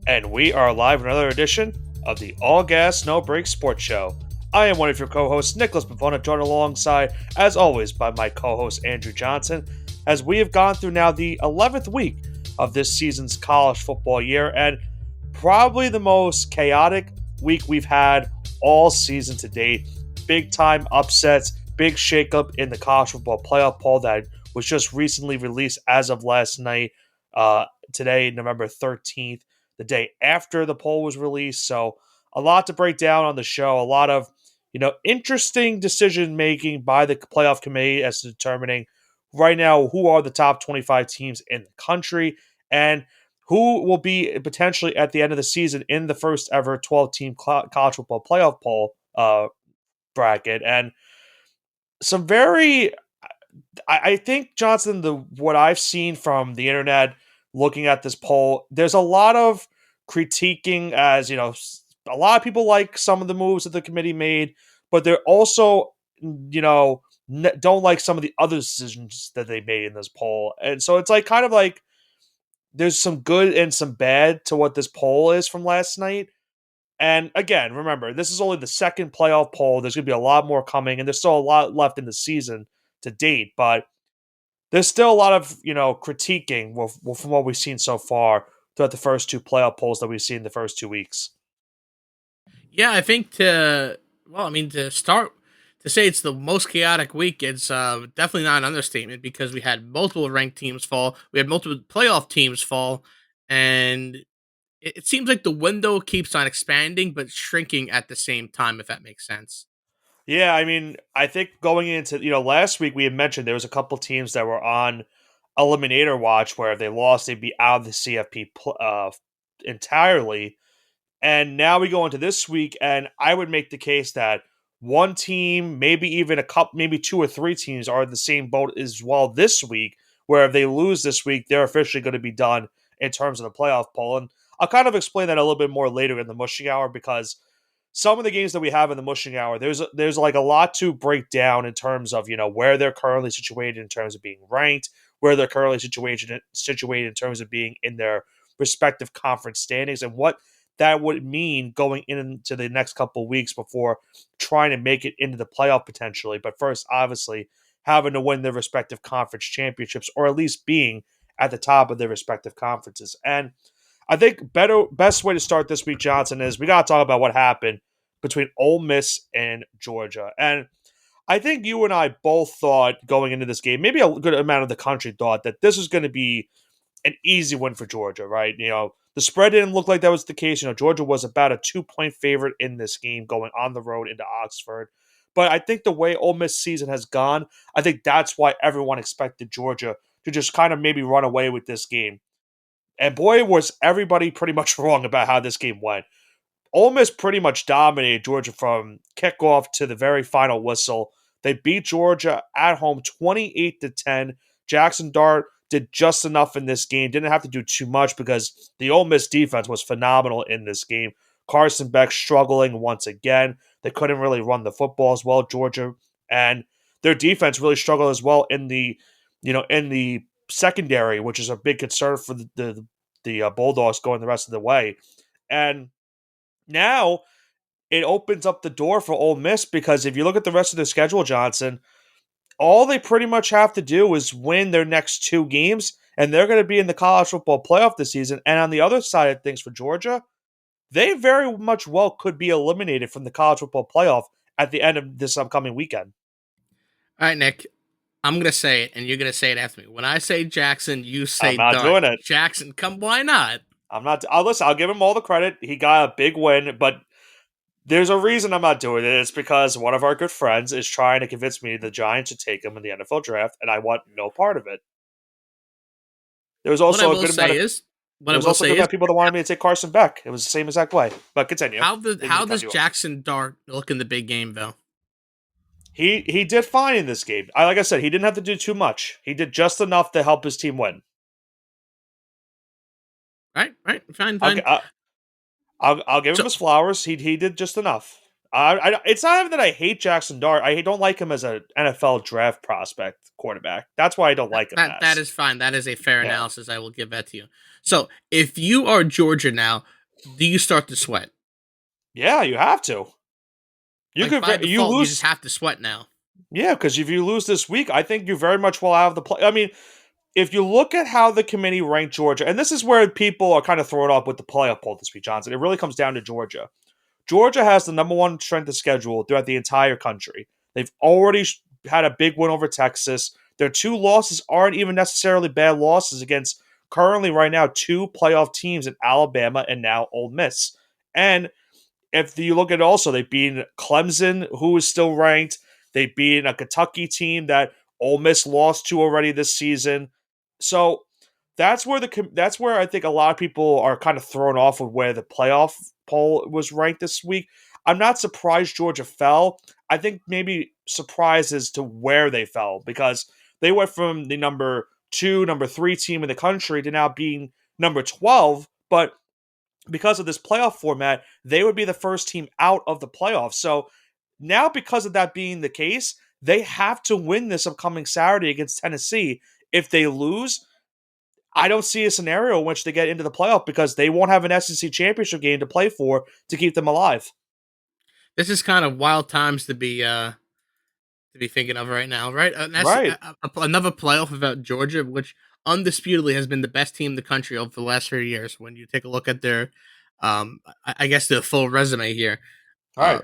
And we are live in another edition of the All Gas No Break Sports Show. I am one of your co-hosts, Nicholas Pavona, joined alongside, as always, by my co-host Andrew Johnson, as we have gone through now the 11th week of this season's college football year, and probably the most chaotic week we've had all season to date. Big time upsets, big shakeup in the college football playoff poll that was just recently released as of last night. Today, November 13th, the day after the poll was released. So a lot to break down on the show. A lot of interesting decision making by the playoff committee as to determining right now who are the top 25 teams in the country and who will be potentially at the end of the season in the first ever 12-team college football playoff poll bracket. And some very, I think, Johnson, what I've seen from the internet looking at this poll, there's a lot of critiquing as, a lot of people like some of the moves that the committee made, but they're also, don't like some of the other decisions that they made in this poll. And so it's like kind of like there's some good and some bad to what this poll is from last night. And again, remember, this is only the second playoff poll. There's going to be a lot more coming, and there's still a lot left in the season to date. But there's still a lot of, critiquing from what we've seen so far throughout the first two playoff polls that we've seen the first 2 weeks. Yeah, I think to start to say it's the most chaotic week, it's definitely not an understatement because we had multiple ranked teams fall, we had multiple playoff teams fall, and it seems like the window keeps on expanding but shrinking at the same time, if that makes sense. Yeah, I mean, I think going into, last week we had mentioned there was a couple teams that were on eliminator watch where if they lost, they'd be out of the CFP entirely. And now we go into this week, and I would make the case that one team, maybe even a couple, maybe two or three teams are in the same boat as well this week, where if they lose this week, they're officially going to be done in terms of the playoff poll. And I'll kind of explain that a little bit more later in the mushing hour because some of the games that we have in the mushing hour, there's like a lot to break down in terms of where they're currently situated in terms of being ranked, where they're currently situated in terms of being in their respective conference standings, and what that would mean going into the next couple of weeks before trying to make it into the playoff potentially. But first, obviously, having to win their respective conference championships or at least being at the top of their respective conferences. And I think best way to start this week, Johnson, is we got to talk about what happened between Ole Miss and Georgia. And I think you and I both thought going into this game, maybe a good amount of the country thought that this was going to be an easy win for Georgia, right? The spread didn't look like that was the case. Georgia was about a 2-point favorite in this game going on the road into Oxford. But I think the way Ole Miss season has gone, I think that's why everyone expected Georgia to just kind of maybe run away with this game. And boy, was everybody pretty much wrong about how this game went. Ole Miss pretty much dominated Georgia from kickoff to the very final whistle. They beat Georgia at home 28-10. Jackson Dart did just enough in this game. Didn't have to do too much because the Ole Miss defense was phenomenal in this game. Carson Beck struggling once again. They couldn't really run the football as well, Georgia. And their defense really struggled as well in the secondary, which is a big concern for the Bulldogs going the rest of the way. And now it opens up the door for Ole Miss because if you look at the rest of the schedule, Johnson, all they pretty much have to do is win their next two games, and they're going to be in the college football playoff this season. And on the other side of things for Georgia, they very much well could be eliminated from the college football playoff at the end of this upcoming weekend. All right, Nick, I'm going to say it, and you're going to say it after me. When I say Jackson, you I'm say not Dart. doing it. Jackson, come, why not? I'm not. Listen, I'll give him all the credit. He got a big win, but there's a reason I'm not doing it. It's because one of our good friends is trying to convince me the Giants should take him in the NFL draft, and I want no part of it. There was What I also a will good amount say of is, what there I was will also a say good is, amount of people that wanted me to take Carson Beck. It was the same exact way. But continue. how Didn't mean does to cut you off. Jackson Dart look in the big game though? He did fine in this game. Like I said, he didn't have to do too much. He did just enough to help his team win. Right, fine, I'll, fine. I'll give him So his flowers. He did just enough. It's not even that I hate Jackson Dart. I don't like him as an NFL draft prospect quarterback. That's why I don't like him that as. is fine. That is a fair Yeah. analysis. I will give that to you. So if you are Georgia now, do you start to sweat? Yeah, you have to. You Like could by you default, you just lose. have to sweat now. Yeah, because if you lose this week, I think you very much will have the play. I mean, if you look at how the committee ranked Georgia, and this is where people are kind of thrown off with the playoff poll this week, Johnson. It really comes down to Georgia. Georgia has the number one strength of schedule throughout the entire country. They've already had a big win over Texas. Their two losses aren't even necessarily bad losses against currently right now two playoff teams in Alabama and now Ole Miss. And if you look at it also, they've beaten Clemson, who is still ranked. They've beaten a Kentucky team that Ole Miss lost to already this season. So that's where I think a lot of people are kind of thrown off of where the playoff poll was ranked this week. I'm not surprised Georgia fell. I think maybe surprised as to where they fell because they went from the number two, number three team in the country to now being number 12. But because of this playoff format, they would be the first team out of the playoffs. So now, because of that being the case, they have to win this upcoming Saturday against Tennessee. If they lose, I don't see a scenario in which they get into the playoff because they won't have an SEC championship game to play for to keep them alive. This is kind of wild times to be thinking of right now, right? And that's Right. another playoff about Georgia, which undisputedly has been the best team in the country over the last 3 years. When you take a look at their, I guess the full resume here. Uh, Right.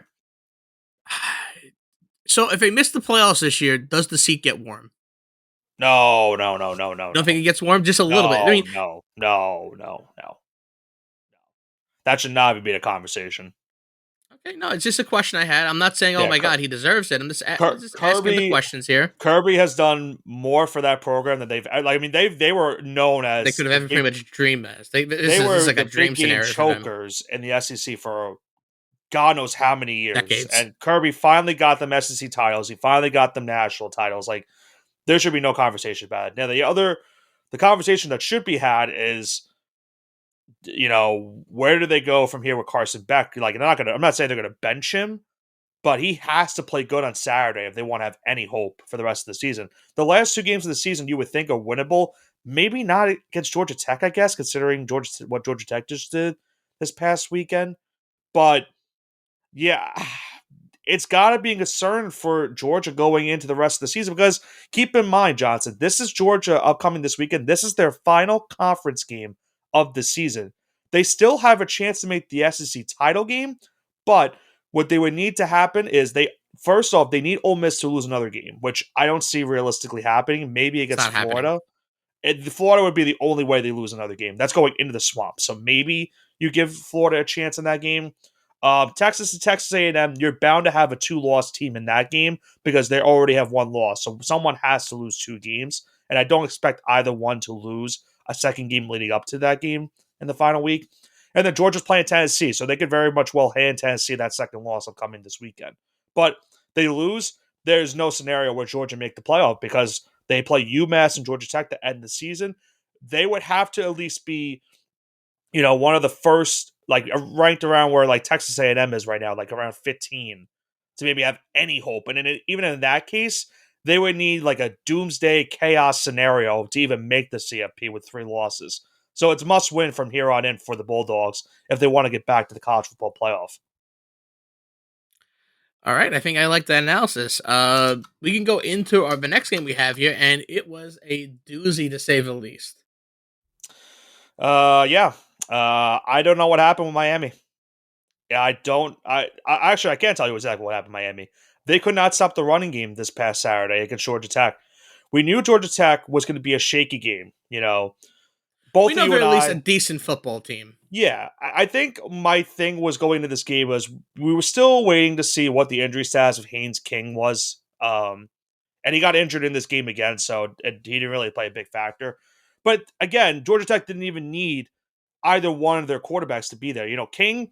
so if they miss the playoffs this year, does the seat get warm? No, no, no, no, no, You don't think no. it gets warm? Just a little bit. I No, mean, no, no, no, no. That should not be a conversation. okay, no, it's just a question I had. I'm not saying, oh Yeah, my god, he deserves it. I'm just asking the Kirby questions here. Kirby has done more for that program than they've. I mean, they were known They as could have the ever pretty big. much dreamed as. They This is were like a the dream big game scenario for them. chokers in the SEC for God knows how many years. Decades. And Kirby finally got them SEC titles. He finally got them national titles. Like there should be no conversation about it. Now the conversation that should be had is, where do they go from here with Carson Beck? Like I'm not saying they're gonna bench him, but he has to play good on Saturday if they want to have any hope for the rest of the season. The last two games of the season you would think are winnable. Maybe not against Georgia Tech, I guess, considering what Georgia Tech just did this past weekend. But yeah, it's got to be a concern for Georgia going into the rest of the season because keep in mind, Johnson, this is Georgia upcoming this weekend. This is their final conference game of the season. They still have a chance to make the SEC title game, but what they would need to happen is first off, they need Ole Miss to lose another game, which I don't see realistically happening. Maybe It's against not happening. Florida. Florida would be the only way they lose another game. That's going into the swamp. So maybe you give Florida a chance in that game. Texas to Texas A&M, you're bound to have a two-loss team in that game because they already have one loss. So someone has to lose two games, and I don't expect either one to lose a second game leading up to that game in the final week. And then Georgia's playing Tennessee, so they could very much well hand Tennessee that second loss upcoming this weekend. But they lose, there's no scenario where Georgia make the playoff because they play UMass and Georgia Tech to end the season. They would have to at least be, one of the first, like ranked around where like Texas A&M is right now, like around 15, to maybe have any hope. And even in that case, they would need like a doomsday chaos scenario to even make the CFP with three losses. So it's must win from here on in for the Bulldogs if they want to get back to the college football playoff. All right, I think I like that analysis. We can go into the next game we have here, and it was a doozy to say the least. Yeah. I don't know what happened with Miami. Yeah, I don't. I actually I can't tell you exactly what happened in Miami. They could not stop the running game this past Saturday against Georgia Tech. We knew Georgia Tech was going to be a shaky game. We Both of know you they're and at least a I. decent football team. Yeah, I think my thing was going into this game was we were still waiting to see what the injury status of Haynes King was. And he got injured in this game again, so he didn't really play a big factor. But again, Georgia Tech didn't even need either one of their quarterbacks to be there. King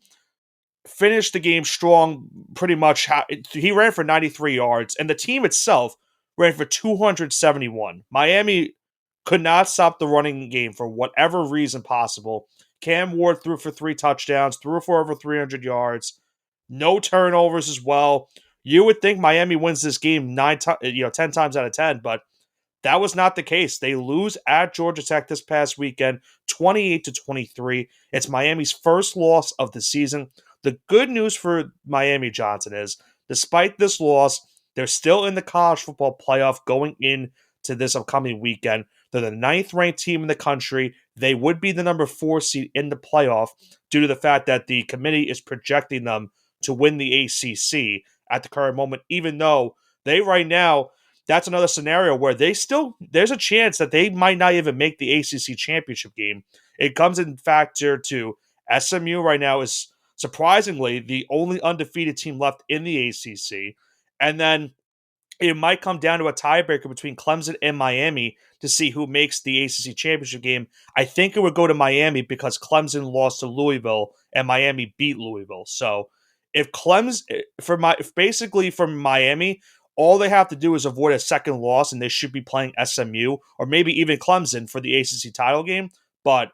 finished the game strong pretty much. He ran for 93 yards, and the team itself ran for 271. Miami could not stop the running game for whatever reason possible. Cam Ward threw for three touchdowns, threw for over 300 yards, no turnovers as well. You would think Miami wins this game 10 times out of 10, but That was not the case. They lose at Georgia Tech this past weekend, 28-23. It's Miami's first loss of the season. The good news for Miami, Johnson, is despite this loss, they're still in the college football playoff going into this upcoming weekend. They're the ninth ranked team in the country. They would be the number 4 seed in the playoff due to the fact that the committee is projecting them to win the ACC at the current moment, even though they right now, that's another scenario where there's a chance that they might not even make the ACC championship game. It comes in factor to SMU right now is surprisingly the only undefeated team left in the ACC, and then it might come down to a tiebreaker between Clemson and Miami to see who makes the ACC championship game. I think it would go to Miami because Clemson lost to Louisville and Miami beat Louisville. So if Clemson basically from Miami, all they have to do is avoid a second loss, and they should be playing SMU or maybe even Clemson for the ACC title game. But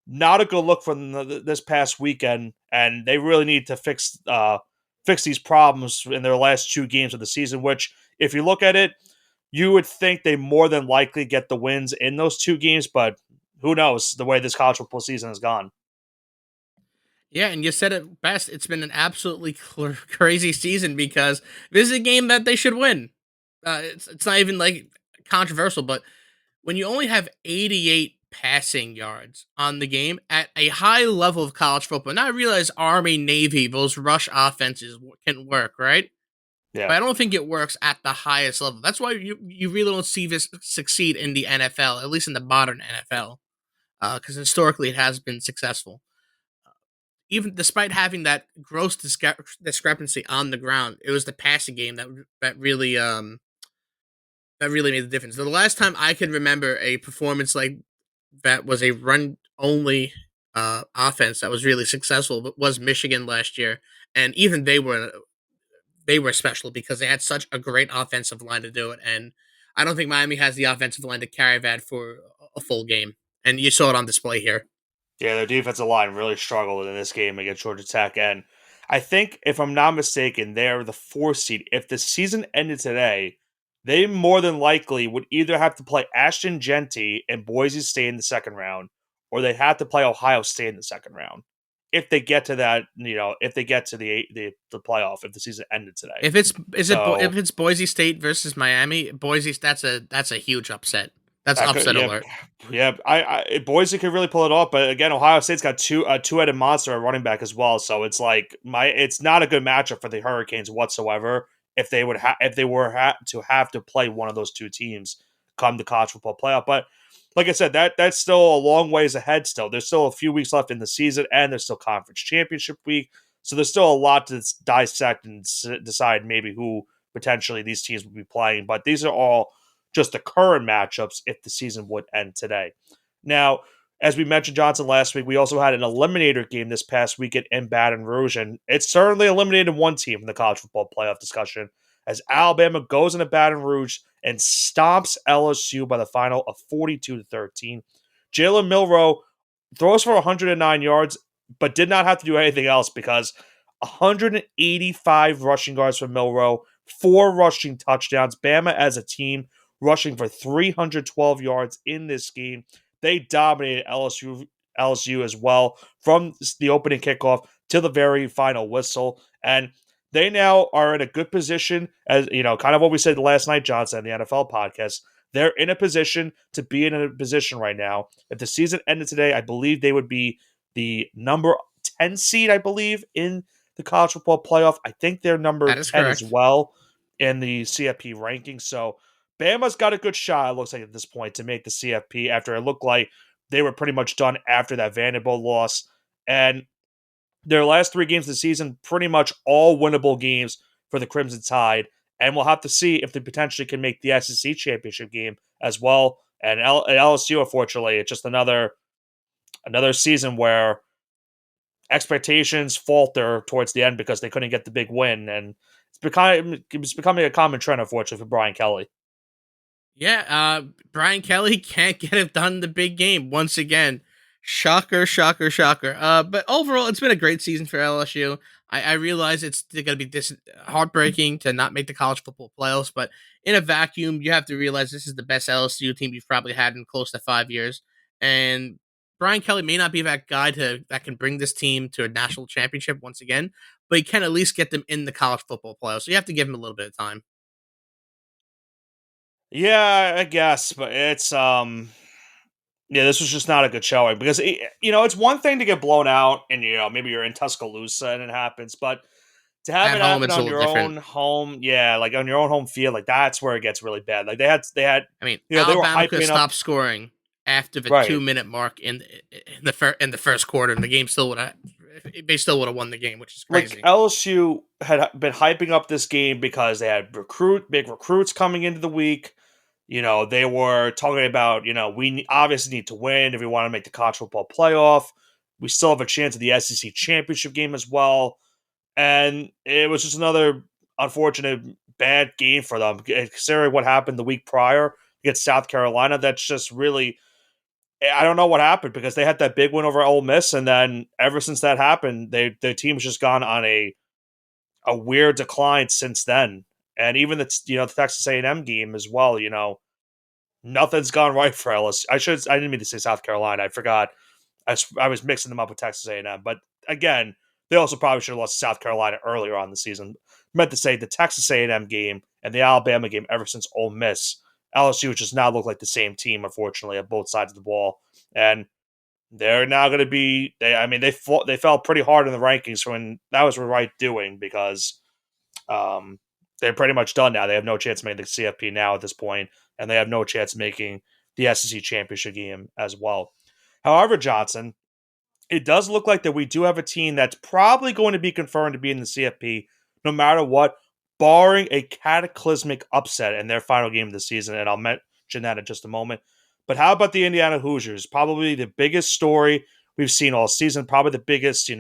not a good look from this past weekend, and they really need to fix these problems in their last 2 games of the season. Which, if you look at it, you would think they more than likely get the wins in those 2 games, but who knows the way this college football season has gone. Yeah, and you said it best. It's been an absolutely crazy season because this is a game that they should win. It's not even like controversial, but when you only have 88 passing yards on the game at a high level of college football, and I realize Army, Navy, those rush offenses can work, right? Yeah. But I don't think it works at the highest level. That's why you really don't see this succeed in the NFL, at least in the modern NFL, because historically it has been successful. Even despite having that gross discrepancy on the ground, it was the passing game that really made the difference. The last time I can remember a performance like that was a run only offense that was really successful was Michigan last year, and even they were special because they had such a great offensive line to do it. And I don't think Miami has the offensive line to carry that for a full game, and you saw it on display here. Yeah, their defensive line really struggled in this game against Georgia Tech. And I think, if I'm not mistaken, they're the 4 seed. If the season ended today, they more than likely would either have to play Ashton Genty and Boise State in the second round, or they'd have to play Ohio State in the second round. If they get to that, if they get to the playoff, if the season ended today. If So it's Boise State versus Miami, Boise that's a huge upset. That's that could, upset yeah, alert. yeah. Boise could really pull it off, but again, Ohio State's got a two-headed monster at running back as well. So it's like it's not a good matchup for the Hurricanes whatsoever. If they were to have to play one of those 2 teams come the college football playoff, but like I said, that's still a long ways ahead. Still, there's still a few weeks left in the season, and there's still conference championship week. So there's still a lot to dissect and decide maybe who potentially these teams will be playing. But these are all just the current matchups if the season would end today. Now, as we mentioned, Johnson, last week, we also had an eliminator game this past weekend in Baton Rouge, and it certainly eliminated one team from the college football playoff discussion as Alabama goes into Baton Rouge and stomps LSU by the final of 42-13. Jalen Milroe throws for 109 yards, but did not have to do anything else because 185 rushing yards for Milroe, 4 rushing touchdowns. Bama as a team rushing for 312 yards in this game. They dominated LSU as well from the opening kickoff to the very final whistle. And they now are in a good position, as kind of what we said last night, Johnson, on the NFL podcast. They're in a position to be in a position right now. If the season ended today, I believe they would be the number 10 seed, I believe, in the college football playoff. I think they're number That is 10 as correct. well in the CFP ranking. So Bama's got a good shot, it looks like, at this point to make the CFP after it looked like they were pretty much done after that Vanderbilt loss. And their last 3 games of the season, pretty much all winnable games for the Crimson Tide. And we'll have to see if they potentially can make the SEC championship game as well. And LSU, unfortunately, it's just another season where expectations falter towards the end because they couldn't get the big win. And it's becoming a common trend, unfortunately, for Brian Kelly. Yeah, Brian Kelly can't get it done in the big game once again. Shocker, shocker, shocker. But overall, it's been a great season for LSU. I realize it's going to be heartbreaking to not make the college football playoffs, but in a vacuum, you have to realize this is the best LSU team you've probably had in close to 5 years. And Brian Kelly may not be that guy that can bring this team to a national championship once again, but he can at least get them in the college football playoffs. So you have to give him a little bit of time. Yeah, I guess, but yeah, this was just not a good showing because it's one thing to get blown out and maybe you're in Tuscaloosa and it happens, but to have At it home, happen it's a on little your different. own home, yeah, like on your own home field, like that's where it gets really bad. Like they had, I mean, they were Alabama could have hyping up, stopped scoring after the right. 2 minute mark in the first quarter, and the game still would have they still would have won the game, which is Like crazy. LSU had been hyping up this game because they had big recruits coming into the week. They were talking about, we obviously need to win if we want to make the college football playoff. We still have a chance at the SEC championship game as well. And it was just another unfortunate bad game for them, considering what happened the week prior against South Carolina. That's just really, I don't know what happened because they had that big win over Ole Miss, and then ever since that happened, their team's just gone on a weird decline since then. And even the Texas A&M game as well. Nothing's gone right for LSU. I didn't mean to say South Carolina. I forgot. I was mixing them up with Texas A&M. But again, they also probably should have lost to South Carolina earlier on the season. I meant to say the Texas A&M game and the Alabama game ever since Ole Miss. LSU just now look like the same team, unfortunately, at both sides of the ball. And they're now going to be. They fell pretty hard in the rankings when that was the right doing because they're pretty much done now. They have no chance of making the CFP now at this point, and they have no chance of making the SEC championship game as well. However, Johnson, it does look like that we do have a team that's probably going to be confirmed to be in the CFP no matter what, barring a cataclysmic upset in their final game of the season. And I'll mention that in just a moment. But how about the Indiana Hoosiers? Probably the biggest story we've seen all season. Probably the biggest,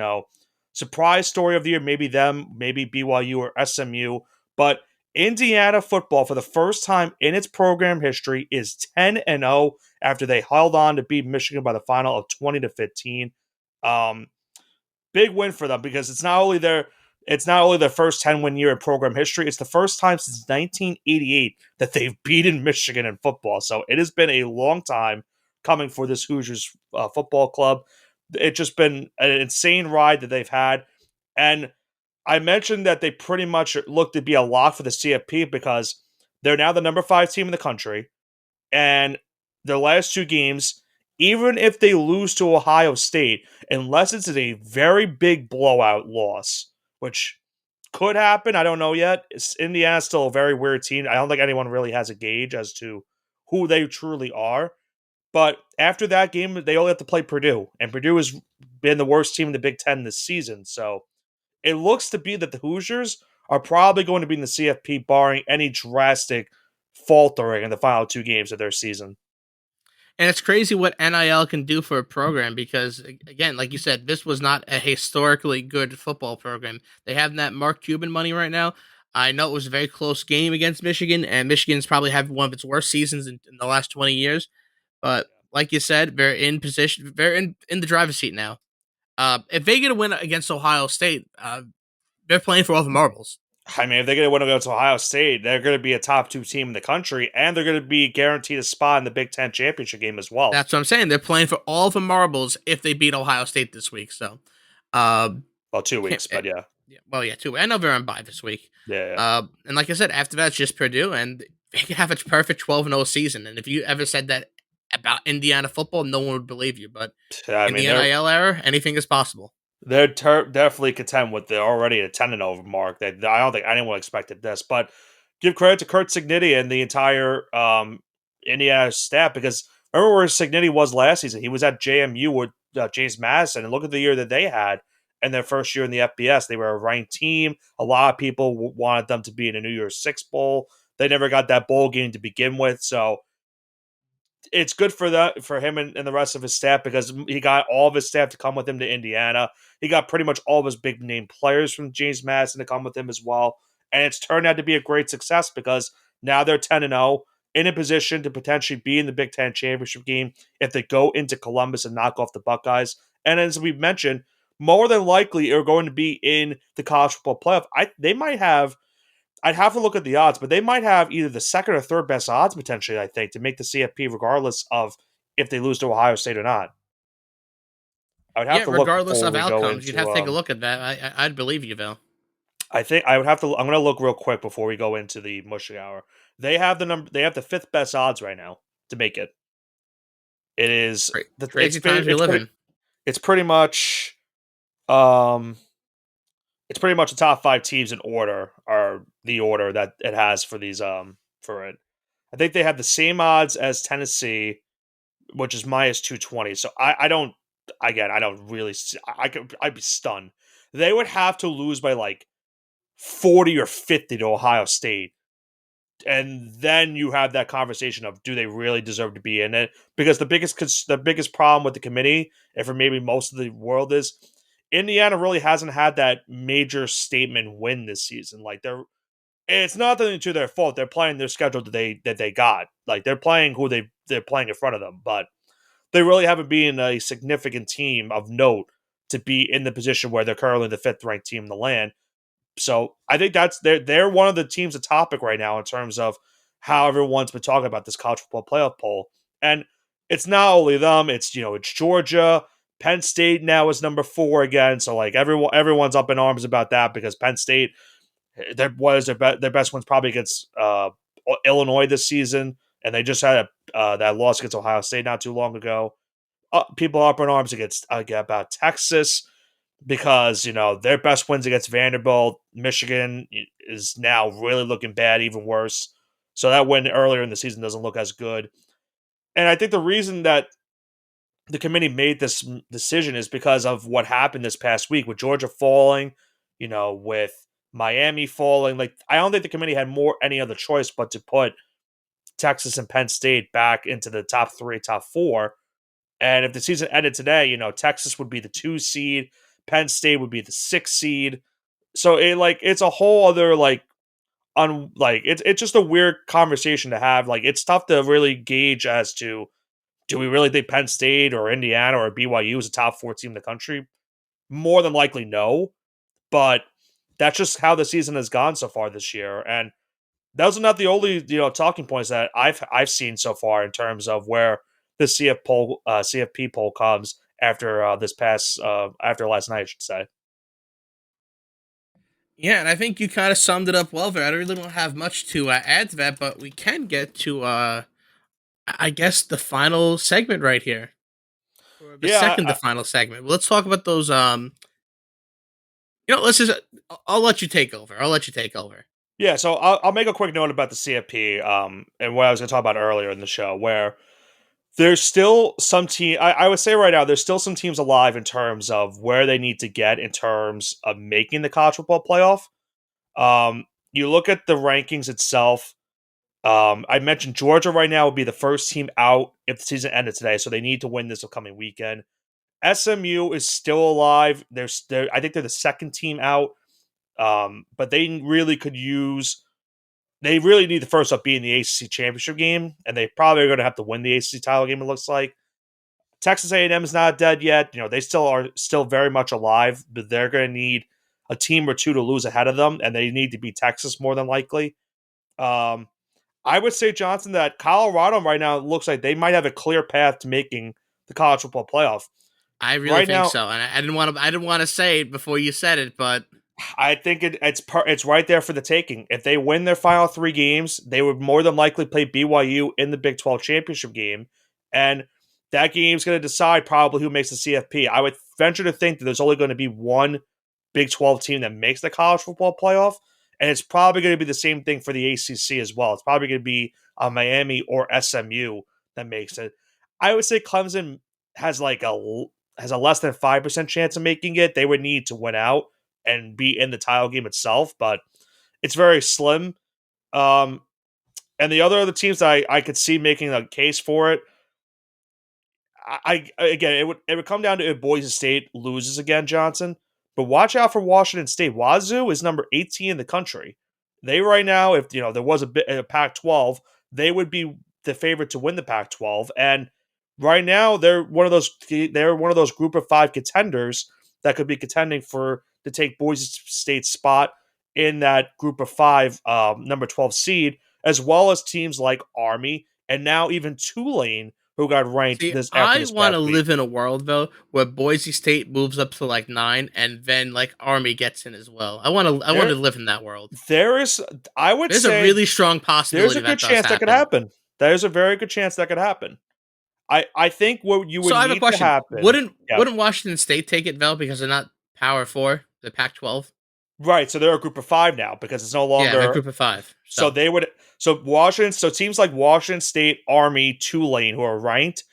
surprise story of the year. Maybe them, maybe BYU or SMU. But Indiana football, for the first time in its program history, is 10-0 after they held on to beat Michigan by the final of 20-15. Um, Big win for them because it's not only their first 10-win year in program history, it's the first time since 1988 that they've beaten Michigan in football. So it has been a long time coming for this Hoosiers football club. It's just been an insane ride that they've had. And I mentioned that they pretty much look to be a lock for the CFP because they're now the number 5 team in the country. And their last 2 games, even if they lose to Ohio State, unless it's a very big blowout loss, which could happen, I don't know yet. Indiana's still a very weird team. I don't think anyone really has a gauge as to who they truly are. But after that game, they only have to play Purdue, and Purdue has been the worst team in the Big Ten this season. So it looks to be that the Hoosiers are probably going to be in the CFP, barring any drastic faltering in the final 2 games of their season. And it's crazy what NIL can do for a program because, again, like you said, this was not a historically good football program. They have that Mark Cuban money right now. I know it was a very close game against Michigan, and Michigan's probably had one of its worst seasons in the last 20 years. But like you said, they're in position, they're in the driver's seat now. If they get a win against Ohio State, they're playing for all the marbles. I mean, if they're going to win against Ohio State, they're going to be a top 2 team in the country, and they're going to be guaranteed a spot in the Big Ten championship game as well. That's what I'm saying. They're playing for all the marbles if they beat Ohio State this week. So, uh, Well, two can't, weeks, but yeah, yeah, well, yeah, too. I know they're on bye this week. yeah. And like I said, after that, it's just Purdue, and they could have a perfect 12-0 season. And if you ever said that about Indiana football, no one would believe you. But I in mean, the they're NIL era, anything is possible. they're definitely content with the already a 10-0 mark. I don't think anyone expected this, but give credit to Kurt Signitti and the entire Indiana staff because remember where Signitti was last season? He was at JMU with James Madison, and look at the year that they had in their first year in the FBS. They were a ranked team. A lot of people wanted them to be in a New Year's Six bowl. They never got that bowl game to begin with, so it's good for him and the rest of his staff because he got all of his staff to come with him to Indiana. He got pretty much all of his big name players from James Madison to come with him as well. And it's turned out to be a great success because now they're 10-0 in a position to potentially be in the Big Ten championship game if they go into Columbus and knock off the Buckeyes. And as we mentioned, more than likely are going to be in the college football playoff. They might have I'd have to look at the odds, but they might have either the second or third best odds potentially, I think, to make the CFP regardless of if they lose to Ohio State or not. I would have Yeah, to look regardless before of we go outcomes, you'd have into to take a look at that. I'd believe you, Bill. I think I would have to I'm going to look real quick before we go into the mushing hour. They have the fifth best odds right now to make it. It is Crazy times we live in. it's pretty much um it's pretty much the top 5 teams in order are the order that it has for these for it. I think they have the same odds as Tennessee, which is minus 220. So I don't again, I don't really see, I'd be stunned. They would have to lose by like 40 or 50 to Ohio State. And then you have that conversation of do they really deserve to be in it? Because the biggest problem with the committee, and for maybe most of the world, is Indiana really hasn't had that major statement win this season. Like it's not to their fault. They're playing their schedule that they got. Like they're playing who they're playing in front of them, but they really haven't been a significant team of note to be in the position where they're currently the fifth ranked team in the land. So I think they're one of the teams a topic right now in terms of how everyone's been talking about this college football playoff poll. And it's not only them, it's Georgia, Penn State now is number 4 again. So like everyone's up in arms about that because Penn State their best one's probably against Illinois this season, and they just had that loss against Ohio State not too long ago. People are up in arms against about Texas because their best wins against Vanderbilt. Michigan is now really looking bad, even worse. So that win earlier in the season doesn't look as good. And I think the reason that the committee made this decision is because of what happened this past week with Georgia falling, with Miami falling. Like I don't think the committee had any other choice but to put Texas and Penn State back into the top 3, top 4. And if the season ended today, Texas would be the 2 seed, Penn State would be the 6 seed. So it's a whole other it's just a weird conversation to have. Like it's tough to really gauge as to do we really think Penn State or Indiana or BYU is a top 4 team in the country? More than likely no, but that's just how the season has gone so far this year. And those are not the only talking points that I've seen so far in terms of where the CFP poll comes after after last night, I should say. Yeah, and I think you kind of summed it up well there. I really don't have much to add to that, but we can get to, I guess, the final segment right here, or the Yeah, second to final segment. Let's talk about those. Let's just. I'll let you take over. I'll let you take over. yeah. So I'll make a quick note about the CFP and what I was going to talk about earlier in the show, where there's still some team. I would say right now there's still some teams alive in terms of where they need to get in terms of making the college football playoff. You look at the rankings itself. I mentioned Georgia right now would be the first team out if the season ended today, so they need to win this upcoming weekend. SMU is still alive. I think they're the second team out, but they really could use. They really need the first up being the ACC championship game, and they probably are going to have to win the ACC title game. It looks like Texas A&M is not dead yet. They still very much alive, but they're going to need a team or two to lose ahead of them, and they need to beat Texas more than likely. Um, I would say, Johnson, that Colorado right now looks like they might have a clear path to making the college football playoff. I really Right think now, so, and I didn't want to. I didn't want to say it before you said it, but I think it's right there for the taking. If they win their final 3 games, they would more than likely play BYU in the Big 12 championship game, and that game's going to decide probably who makes the CFP. I would venture to think that there's only going to be one Big 12 team that makes the college football playoff, and it's probably going to be the same thing for the ACC as well. It's probably going to be Miami or SMU that makes it. I would say Clemson has has a less than 5% chance of making it. They would need to win out and be in the title game itself, but it's very slim. Um, and the other teams that I could see making a case for it, again, it would come down to if Boise State loses again, Johnson. But watch out for Washington State. Wazoo is number 18 in the country. They right now, if there was a Pac-12, they would be the favorite to win the Pac-12. And right now, they're one of those group of 5 contenders that could be contending to take Boise State's spot in that group of five, number 12 seed, as well as teams like Army and now even Tulane, who got ranked See, this after I this want past to week. live in a world though where Boise State moves up to like 9, and then like Army gets in as well. I want There, to live in that world. there is, I would There's a say, really strong there's possibility a good that does chance that could happen. happen. There's a very good chance that could happen. I think what you So would I have a need to question. happen. Wouldn't Yeah, Washington State take it, Vel, because they're not Power Four, the Pac-12? right. So they're a group of five now because it's no Yeah, they're a longer. group of five. So So they would. So Washington. So teams like Washington State, Army, Tulane, who are ranked,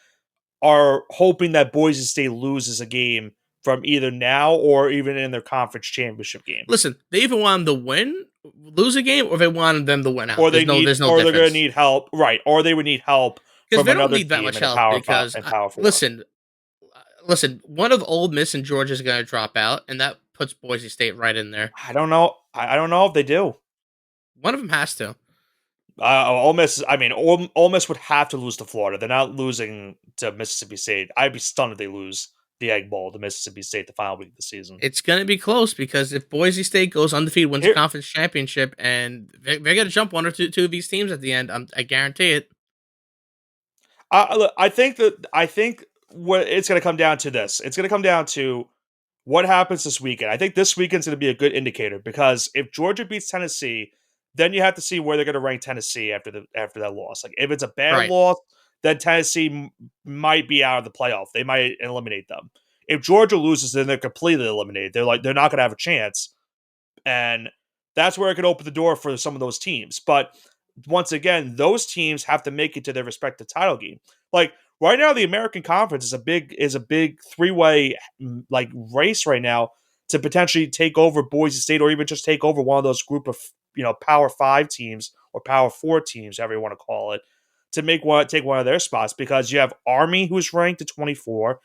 are hoping that Boise State loses a game from either now or even in their conference championship game, listen, they even wanted to win, lose a game, or they wanted them to win out. or they need, There's no or they're going to difference need help, right? Or they would need help because from they don't another need that team much in a help. Power Five Because and Power Four. listen, one of Old Miss and Georgia is going to drop out, and that puts Boise State right in there. I don't know. I don't know if they do. One of them has to. Ole Miss. I mean, Ole Miss would have to lose to Florida. They're not losing to Mississippi State. I'd be stunned if they lose the Egg Bowl to Mississippi State the final week of the season. It's going to be close because if Boise State goes undefeated, wins a Here, conference championship, and they're going to jump one or two of these teams at the end, I guarantee it. look, I think what it's going to come down to this. It's going to come down to what happens this weekend. I think this weekend's going to be a good indicator because if Georgia beats Tennessee, then you have to see where they're going to rank Tennessee after that loss. Like if it's a bad Right. loss, then Tennessee might be out of the playoff. They might eliminate them. If Georgia loses, then they're completely eliminated. They're not going to have a chance, and that's where it could open the door for some of those teams. But once again, those teams have to make it to their respective title game. Like right now, the American Conference is a big three-way like race right now to potentially take over Boise State or even just take over one of those group of Power Five teams or Power Four teams, however you want to call it, to take one of their spots because you have Army who's ranked at 24,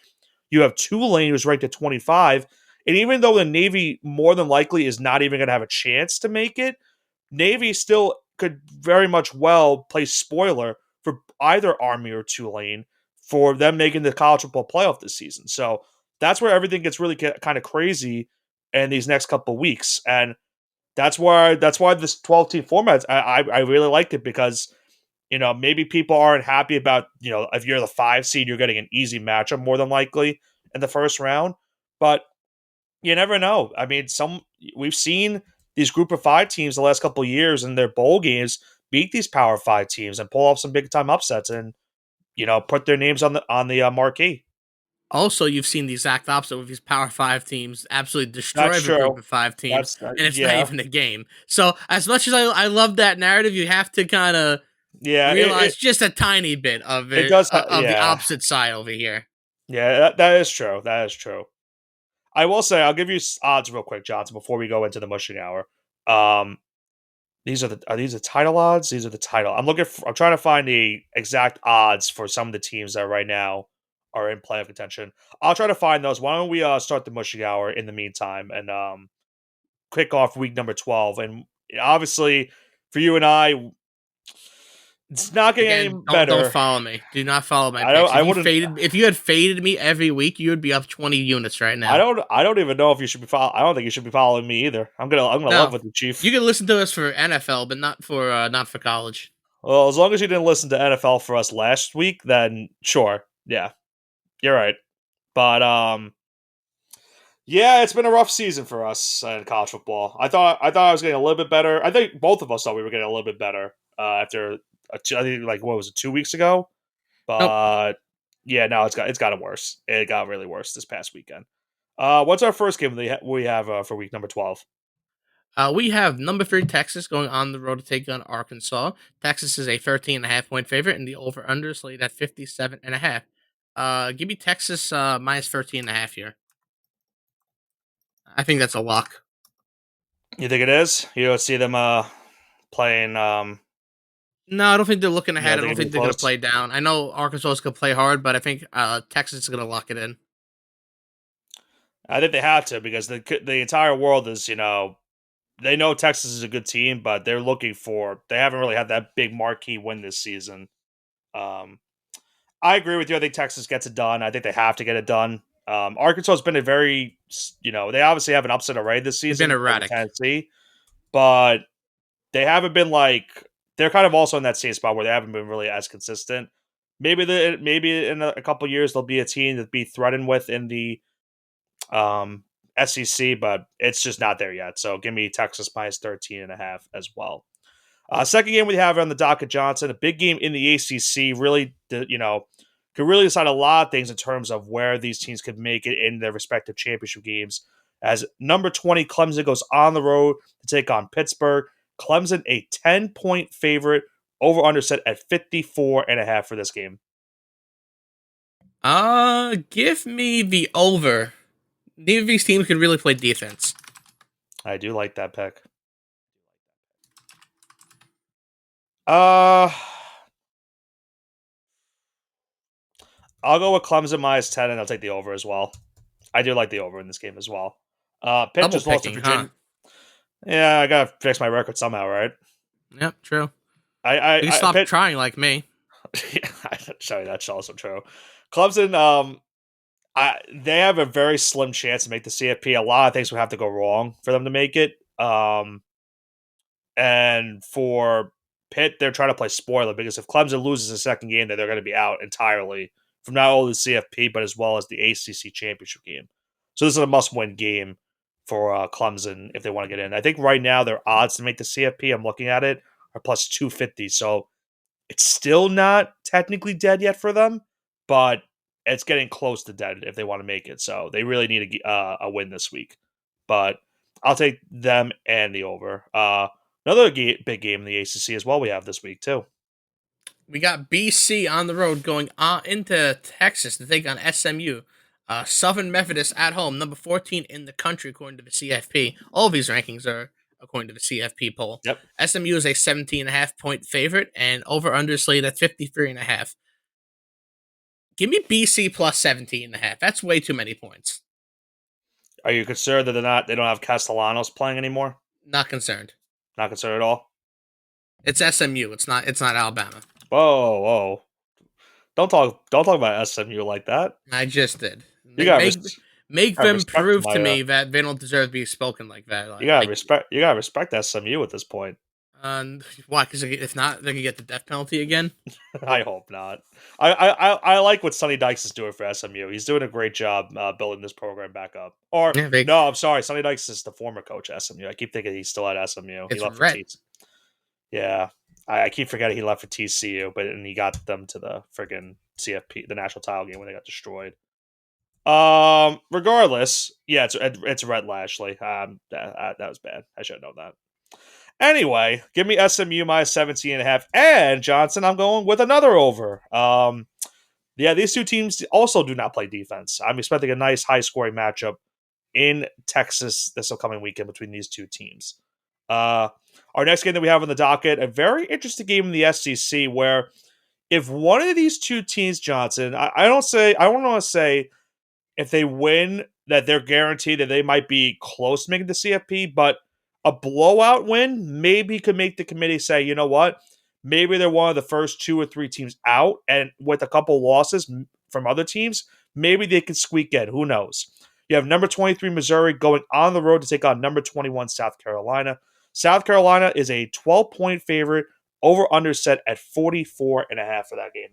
you have Tulane who's ranked at 25, and even though the Navy more than likely is not even going to have a chance to make it, Navy still could very much well play spoiler for either Army or Tulane for them making the college football playoff this season. So that's where everything gets really kind of crazy in these next couple of weeks, and that's why this 12 team format I really liked it because maybe people aren't happy about if you're the 5 seed you're getting an easy matchup more than likely in the first round, but you never know. I mean, we've seen these group of five teams the last couple of years in their bowl games beat these Power Five teams and pull off some big time upsets and put their names on the marquee. Also, you've seen the exact opposite with these Power Five teams absolutely That's destroy the group true. of five teams, That's and it's not yeah, even a game. So, as much as I love that narrative, you have to kind of yeah. realize just a tiny bit of It it does. of the Yeah, opposite side over here. yeah. That is true. That is true. I will say I'll give you odds real quick, Johnson, before we go into the mushing hour. Um, are these the title odds? These are the title. I'm trying to find the exact odds for some of the teams that right now are in playoff contention. I'll try to find those. Why don't we start the mushing hour in the meantime and kick off week number 12? And obviously, for you and I, it's not getting any Again, don't better. follow me. Do not follow my I don't. picks. I wouldn't. If you had faded me every week, you would be up 20 units right now. I don't even know if you should be. I don't think you should be following me either. I'm gonna love No, with you, Chief. you can listen to us for NFL, but not for college. Well, as long as you didn't listen to NFL for us last week, then sure. Yeah, you're right. But yeah, it's been a rough season for us in college football. I thought I was getting a little bit better. I think both of us thought we were getting a little bit better after I think like what was it 2 weeks ago? Nope. But yeah, no, it's gotten worse. It got really worse this past weekend. What's our first game we have for week number 12? We have number 3 Texas going on the road to take on Arkansas. Texas is a 13.5 point favorite, and the over under slated at 57.5. Give me Texas minus 13.5 here. I think that's a lock. You think it is? You don't see them playing. No, I don't think they're looking You don't ahead. I think don't it'd be think they're going to close? play down. I know Arkansas is going to play hard, but I think Texas is going to lock it in. I think they have to because the entire world is they know Texas is a good team, but they haven't really had that big marquee win this season. Um, I agree with you. I think Texas gets it done. I think they have to get it done. Arkansas has been a very they obviously have an upset already this They've been season over erratic. Tennessee, but they haven't been like they're kind of also in that same spot where they haven't been really as consistent. Maybe in a couple years they'll be a team to be threatened with in the um, SEC, but it's just not there yet. So give me Texas minus 13 and a half as well. Second game we have on the docket, Johnson, a big game in the ACC. Really, could really decide a lot of things in terms of where these teams could make it in their respective championship games. As number 20, Clemson goes on the road to take on Pittsburgh. Clemson, a 10-point favorite, over under set at 54 and a half for this game. Give me the over. Neither of these teams can really play defense. I do like that pick. Uh, I'll go with Clemson minus 10, and I'll take the over as well. I do like the over in this game as well. Pitt Double just lost to picking, huh? Virginia. Yeah, I gotta fix my record somehow, right? Yep, true. You can I stop Pitt. trying like me. Yeah, sorry, that's also true. Clemson, they have a very slim chance to make the CFP. A lot of things would have to go wrong for them to make it. And for Pitt, they're trying to play spoiler because if Clemson loses the second game, then they're going to be out entirely from not only the CFP but as well as the ACC championship game. So this is a must-win game for Clemson if they want to get in. I think right now their odds to make the CFP, I'm looking at it, are plus 250. So it's still not technically dead yet for them, but it's getting close to dead if they want to make it. So they really need a win this week. But I'll take them and the over. Another big game in the ACC as well we have this week, too. We got BC on the road going into Texas to take on SMU. Southern Methodist at home, number 14 in the country, according to the CFP. All of these rankings are according to the CFP poll. Yep. SMU is a 17.5-point favorite, and over-under slate at 53.5. Give me BC plus 17.5. That's way too many points. Are you concerned that they don't have Castellanos playing anymore? Not concerned. Not concerned at all? It's SMU. It's not Alabama. Whoa. Don't talk about SMU like that. I just did. You gotta Make gotta them respect prove my, to me that they don't deserve to be spoken like that. you gotta respect SMU at this point. Why? Because if not, they can get the death penalty again. I hope not. I like what Sonny Dykes is doing for SMU. He's doing a great job building this program back up. Or Yeah, no, I'm sorry, Sonny Dykes is the former coach at SMU. I keep thinking he's still at SMU. He it's left for red. TCU. Yeah, I keep forgetting he left for TCU, and he got them to the friggin' CFP, the national title game when they got destroyed. Regardless, yeah, it's Red Lashley. That was bad. I should have known that. Anyway, give me SMU minus 17 and a half. And Johnson, I'm going with another over. Yeah, these two teams also do not play defense. I'm expecting a nice high scoring matchup in Texas this upcoming weekend between these two teams. Our next game that we have on the docket, a very interesting game in the SEC where if one of these two teams, Johnson, I don't want to say if they win that they're guaranteed that they might be close to making the CFP, but a blowout win maybe could make the committee say, you know what, maybe they're one of the first 2 or 3 teams out, and with a couple losses from other teams, maybe they could squeak in. Who knows? You have number 23 Missouri going on the road to take on number 21 South Carolina. South Carolina is a 12-point favorite, over under set at 44.5 for that game.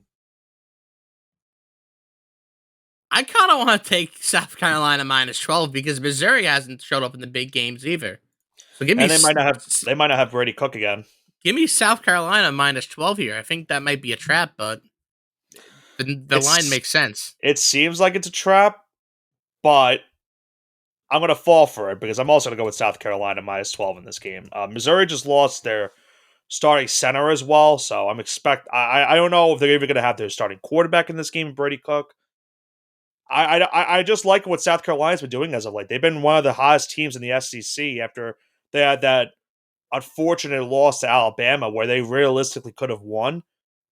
I kind of want to take South Carolina minus 12 because Missouri hasn't showed up in the big games either. So give me. And they might not have Brady Cook again. Give me South Carolina minus 12 here. I think that might be a trap, but the line makes sense. It seems like it's a trap, but I'm going to fall for it because I'm also going to go with South Carolina minus 12 in this game. Missouri just lost their starting center as well, so I don't know if they're even going to have their starting quarterback in this game, Brady Cook. I just like what South Carolina's been doing as of late. They've been one of the hottest teams in the SEC after they had that unfortunate loss to Alabama where they realistically could have won.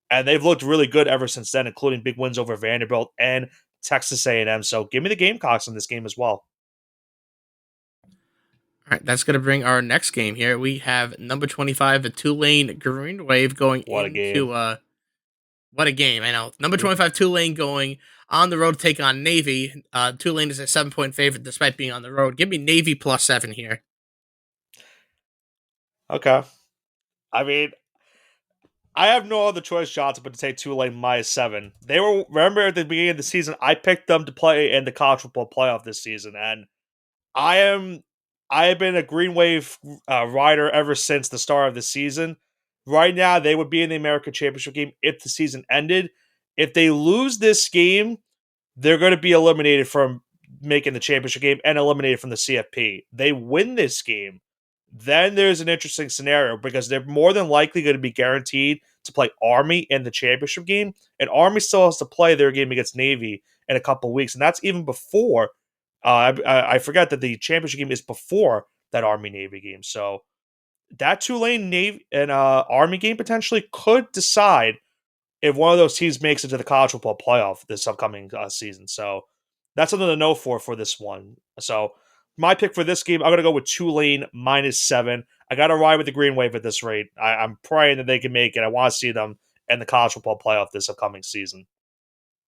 And they've looked really good ever since then, including big wins over Vanderbilt and Texas A&M. So give me the Gamecocks in this game as well. All right, that's going to bring our next game here. We have number 25, the Tulane Green Wave going into... What a game, I know. Number 25, Tulane going on the road to take on Navy. Tulane is a 7-point favorite despite being on the road. Give me Navy plus 7 here. Okay. I mean, I have no other choice, Johnson, but to take Tulane -7. They were remember at the beginning of the season, I picked them to play in the college football playoff this season, and I am I have been a Green Wave rider ever since the start of the season. Right now, they would be in the American Championship game if the season ended. If they lose this game, they're going to be eliminated from making the championship game and eliminated from the CFP. They win this game, then there's an interesting scenario because they're more than likely going to be guaranteed to play Army in the championship game, and Army still has to play their game against Navy in a couple weeks, and that's even before. I forget that the championship game is before that Army Navy game, so that Tulane Navy and Army game potentially could decide if one of those teams makes it to the college football playoff this upcoming season. So that's something to know for this one. So my pick for this game, I'm going to go with Tulane -7. I got to ride with the Green Wave at this rate. I'm praying that they can make it. I want to see them in the college football playoff this upcoming season.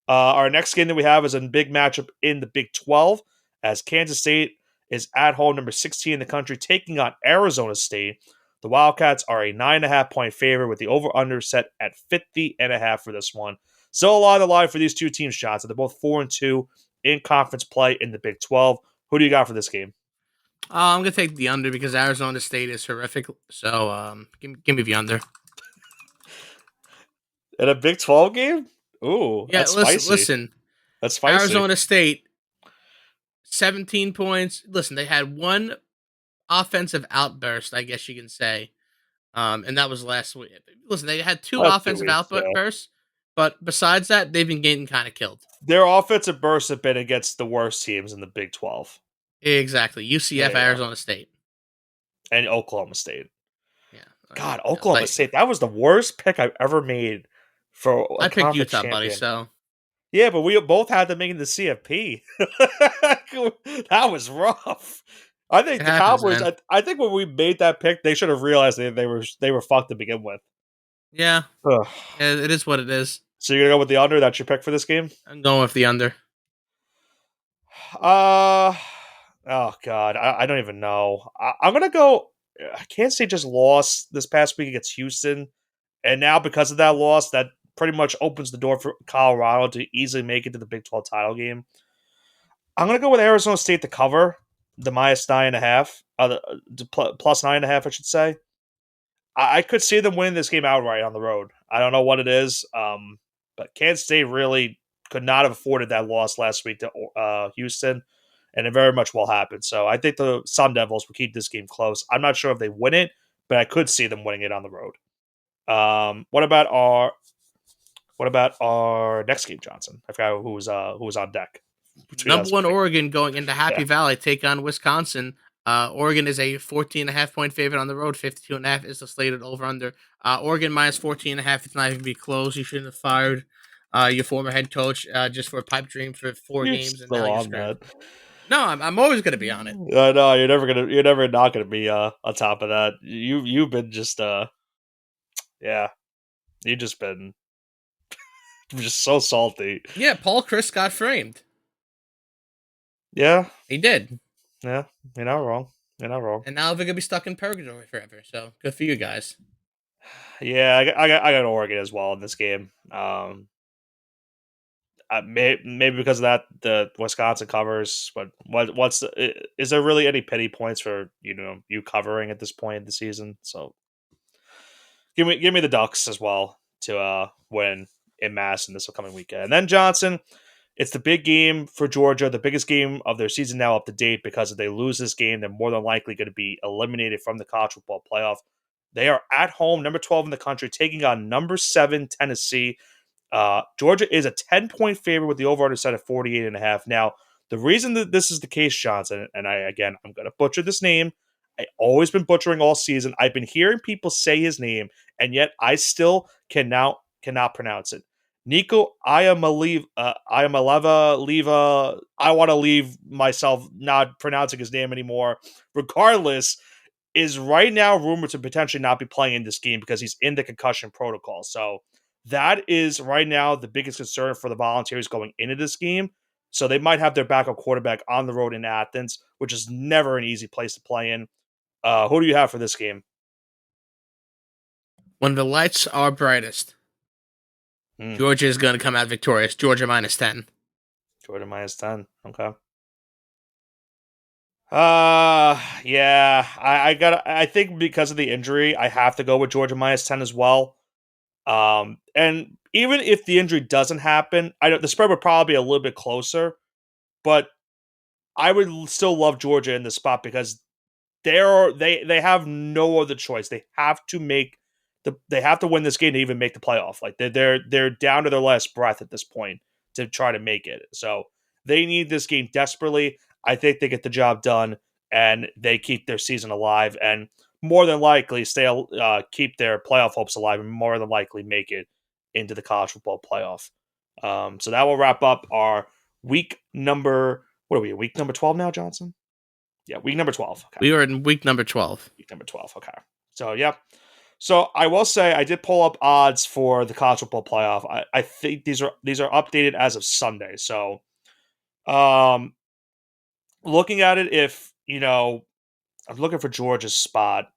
Our next game that we have is a big matchup in the Big 12 as Kansas State is at home, number 16 in the country, taking on Arizona State. The Wildcats are a 9.5 point favorite with the over-under set at 50.5 for this one. Still a lot of the line for these two teams, Johnson. They're both 4-2 in conference play in the Big 12. Who do you got for this game? I'm gonna take the under because Arizona State is horrific. So give me the under. In a Big 12 game? Ooh, Yeah, that's spicy. listen. That's spicy. Arizona State, 17 points. Listen, they had one offensive outburst, I guess you can say, and that was last week. Listen, they had two Last two offensive weeks, yeah. outbursts, but besides that, they've been getting kind of killed. Their offensive bursts have been against the worst teams in the Big 12. Exactly, UCF, There you go. Arizona State. And Oklahoma State. Yeah, God, yeah, Oklahoma State. That was the worst pick I've ever made for a I picked conference Utah, buddy. champion. So Yeah, but we both had them making the CFP. That was rough. I think it the happens, Cowboys. man. I think when we made that pick, they should have realized they were fucked to begin with. Yeah, Ugh. it is what it is. So you're gonna go with the under? That's your pick for this game? I'm going with the under. Uh oh god, I don't even know. I'm gonna go. Kansas State just lost this past week against Houston. And now, because of that loss, that pretty much opens the door for Colorado to easily make it to the Big 12 title game. I'm going to go with Arizona State to cover the -9.5, plus 9.5, I should say. I could see them winning this game outright on the road. I don't know what it is, but Kansas State really could not have afforded that loss last week to Houston, and it very much will happen. So I think the Sun Devils will keep this game close. I'm not sure if they win it, but I could see them winning it on the road. What about our next game, Johnson? I forgot who was on deck between Number us. one Oregon going into Happy Yeah, Valley take on Wisconsin. Oregon is a 14.5 point favorite on the road. 52.5 is the slated over under. Oregon minus 14.5. It's not even gonna be close. You shouldn't have fired your former head coach just for a pipe dream for four you're games, and now still you're on screwed. that. No, I'm always gonna be on it. I know you're never not gonna be on top of that. You've been just yeah, you've just been just so salty. Yeah, Paul Chris got framed. Yeah, He did, yeah, you're not wrong. You're not wrong. and now they're gonna be stuck in purgatory forever. So good for you guys. Yeah, I got Oregon as well in this game. Maybe because of that, the Wisconsin covers. But is there really any pity points for you covering at this point in the season? So give me the Ducks as well to win in mass in this upcoming weekend. And then Johnson, it's the big game for Georgia, the biggest game of their season now up to date. Because if they lose this game, they're more than likely going to be eliminated from the college football playoff. They are at home, number 12 in the country, taking on number 7 Tennessee. Georgia is a 10-point favorite with the over-under set at 48.5. Now, the reason that this is the case, Johnson, and I'm going to butcher this name. I always been butchering all season. I've been hearing people say his name, and yet I still cannot pronounce it. Nico Iamaleva Leva. I want to leave myself not pronouncing his name anymore. Regardless, is right now rumored to potentially not be playing in this game because he's in the concussion protocol. So that is right now the biggest concern for the Volunteers going into this game. So they might have their backup quarterback on the road in Athens, which is never an easy place to play in. Who do you have for this game? When the lights are brightest, Hmm. Georgia is going to come out victorious. Georgia -10. Georgia -10. Okay. Yeah. I think because of the injury, I have to go with Georgia -10 as well. And even if the injury doesn't happen, the spread would probably be a little bit closer, but I would still love Georgia in this spot because they have no other choice. They have to win this game to even make the playoff. Like they're down to their last breath at this point to try to make it. So they need this game desperately. I think they get the job done and they keep their season alive and more than likely keep their playoff hopes alive and more than likely make it into the college football playoff. So that will wrap up our week number. What are we? Week number 12 now, Johnson? Yeah, week number 12. Okay. We are in week number 12. Week number 12. Okay. So, yeah. So, I will say I did pull up odds for the college football playoff. I think these are updated as of Sunday. So, um, looking at it, if, I'm looking for Georgia's spot,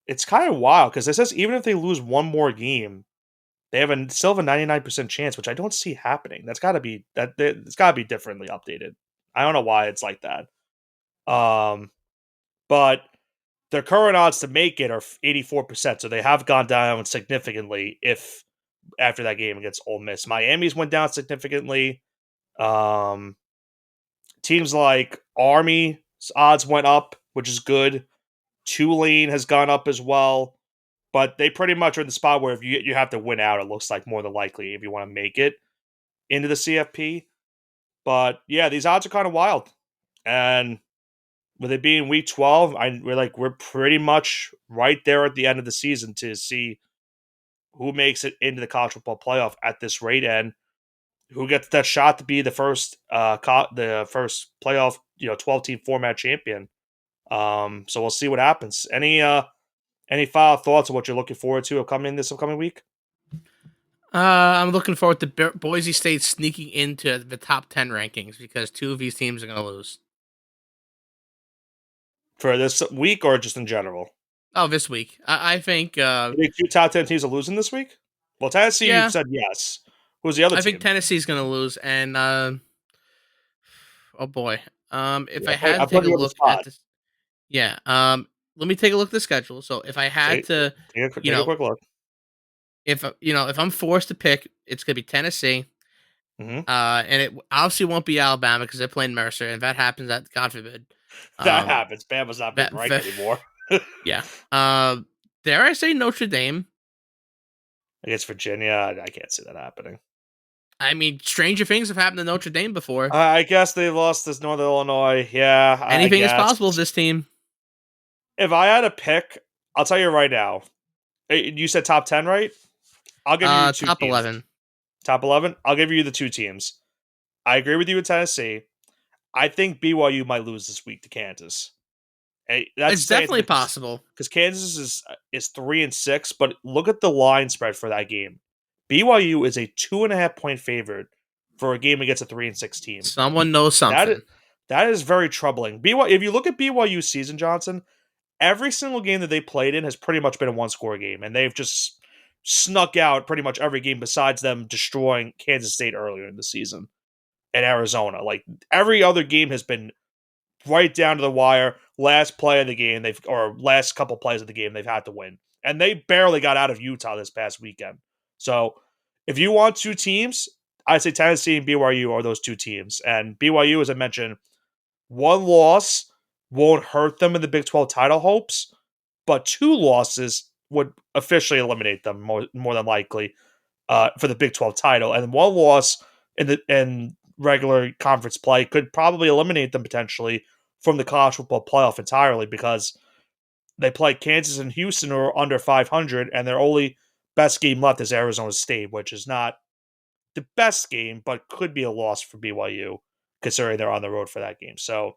it's kind of wild because it says even if they lose one more game, they still have a 99% chance, which I don't see happening. It's got to be differently updated. I don't know why it's like that. But their current odds to make it are 84%, so they have gone down significantly if after that game against Ole Miss. Miami's went down significantly. Um, Teams like Army's odds went up, which is good. Tulane has gone up as well. But they pretty much are in the spot where if you have to win out, it looks like more than likely if you want to make it into the CFP. But yeah, these odds are kind of wild. And with it being week 12, we're pretty much right there at the end of the season to see who makes it into the college football playoff at this rate and who gets that shot to be the first playoff 12 team format champion. So we'll see what happens. Any final thoughts on what you're looking forward to this upcoming week I'm looking forward to Boise State sneaking into the top 10 rankings because two of these teams are going to lose. for this week or just in general? Oh, this week. I think, You think two top 10 teams are losing this week? Well, Tennessee, you yeah, said yes. Who's the other I think team? Tennessee's going to lose. And, oh boy. If Yeah, I had to I'm take putting a you on the look at spot. this, yeah, let me take a look at the schedule. So if I had Take, to, you take a know, quick look. if I'm forced to pick, it's going to be Tennessee. Hmm. And it obviously won't be Alabama because they're playing Mercer. And if that happens, that God forbid. That Um, happens. Bama's not being that, ranked anymore. yeah. Dare I say Notre Dame? Against Virginia, I can't see that happening. I mean, stranger things have happened to Notre Dame before. I guess they lost this Northern Illinois. Yeah, I Anything is guess. possible with this team. If I had a pick, I'll tell you right now. You said top 10, right? I'll give you two Top teams. 11. Top 11? I'll give you the two teams. I agree with you with Tennessee. I think BYU might lose this week to Kansas. Hey, that's It's saying definitely possible. because Kansas is 3-6, but look at the line spread for that game. BYU is a 2.5 point favorite for a game against a 3-6 team. Someone knows That is something. that is very troubling. If you look at BYU season, Johnson, every single game that they played in has pretty much been a one-score game, and they've just snuck out pretty much every game besides them destroying Kansas State earlier in the season and Arizona. Like every other game has been right down to the wire. Last play of the game, last couple plays of the game, they've had to win, and they barely got out of Utah this past weekend. So, if you want two teams, I'd say Tennessee and BYU are those two teams. And BYU, as I mentioned, one loss won't hurt them in the Big 12 title hopes, but two losses would officially eliminate them more than likely for the Big 12 title, and one loss in regular conference play could probably eliminate them potentially from the college football playoff entirely because they play Kansas and Houston who are under 500, and their only best game left is Arizona State, which is not the best game, but could be a loss for BYU considering they're on the road for that game. So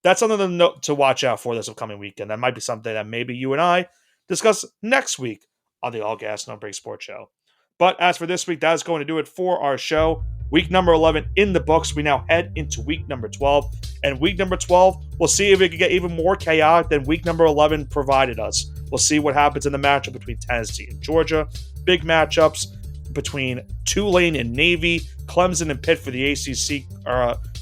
that's something to watch out for this upcoming weekend. That might be something that maybe you and I discuss next week on the All Gas No Break Sports Show. But as for this week, that is going to do it for our show. Week number 11 in the books. We now head into week number 12. And week number 12, we'll see if it can get even more chaotic than week number 11 provided us. We'll see what happens in the matchup between Tennessee and Georgia. Big matchups between Tulane and Navy, Clemson and Pitt for the ACC,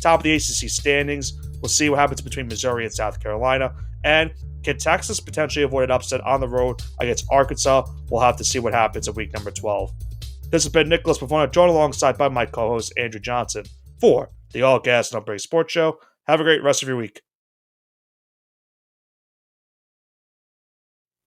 top of the ACC standings. We'll see what happens between Missouri and South Carolina. And can Texas potentially avoid an upset on the road against Arkansas? We'll have to see what happens in week number 12. This has been Nicholas Pavona, joined alongside by my co-host Andrew Johnson for the All Gas No Break Sports Show. Have a great rest of your week.